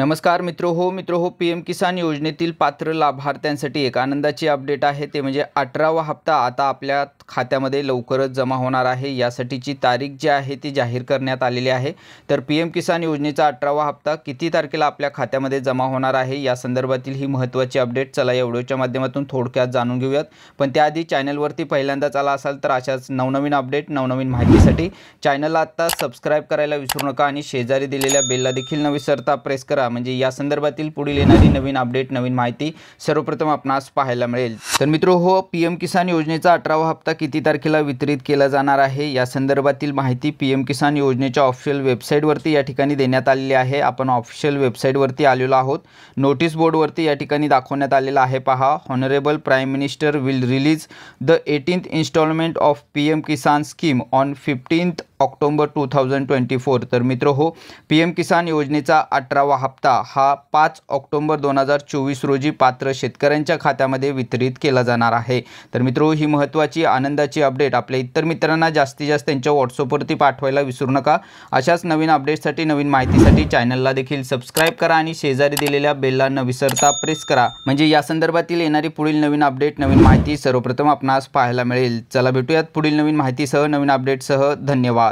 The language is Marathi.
नमस्कार मित्र हो पी एम किसान योजनेतील पात्र लाभार्थ्यांसाठी एक आनंदाची अपडेट आहे। ते म्हणजे 18वा हप्ता आता आपल्या खात्यामध्ये लवकरच जमा होणार आहे। यासाठीची तारीख जी आहे ती जाहीर करण्यात आलेली आहे। तर पी एम किसान योजनेचा 18वा हप्ता किती तारखेला आपल्या खात्यामध्ये जमा होणार आहे या संदर्भातील ही महत्त्वाची अपडेट चला या व्हिडिओच्या माध्यमातून थोडक्यात जाणून घेऊयात। पण त्याआधी चॅनलवरती पहिल्यांदाच आला असाल तर अशाच नवनवीन अपडेट नवनवीन माहितीसाठी चॅनलला आता सबस्क्राइब करायला विसरू नका आणि शेजारी दिलेल्या बेलला देखील न विसरता प्रेस करा, म्हणजे या संदर्भातील पुढील येणारी नवीन अपडेट नवीन माहिती सर्वप्रथम आपणास पाहायला मिळेल। तर मित्रो पीएम किसान योजनेचा 18वा हप्ता किती तारखेला वितरित केला जाणार आहे या संदर्भातील माहिती पीएम किसान योजनेच्या ऑफिशियल वेबसाईटवरती या ठिकाणी देण्यात आलेली आहे। आपण ऑफिशियल वेबसाईटवरती आलेलो आहोत। नोटीस बोर्डवरती या ठिकाणी दाखवण्यात आलेला आहे। पहा, honourable prime minister will release the 18th instalment of PM Kisan scheme on 15th October 2024। तर मित्रो पीएम किसान योजनेचा 18वा हप्ता हा 5 ऑक्टोबर 2024 रोजी पात्र शेतकऱ्यांच्या खात्यामध्ये वितरित केला जाणार आहे। तर मित्रो ही महत्त्वाची आनंदाची अपडेट आपल्या इतर मित्रांना जास्तीत जास्त त्यांच्या व्हॉट्सअपवरती पाठवायला विसरू नका। अशाच नवीन अपडेट्ससाठी नवीन माहितीसाठी चॅनलला देखील सबस्क्राइब करा आणि शेजारी दिलेल्या बेलला न विसरता प्रेस करा, म्हणजे या संदर्भातील येणारी पुढील नवीन अपडेट नवीन माहिती सर्वप्रथम आपणास पाहायला मिळेल। चला भेटूयात पुढील नवीन माहितीसह नवीन अपडेटसह। धन्यवाद।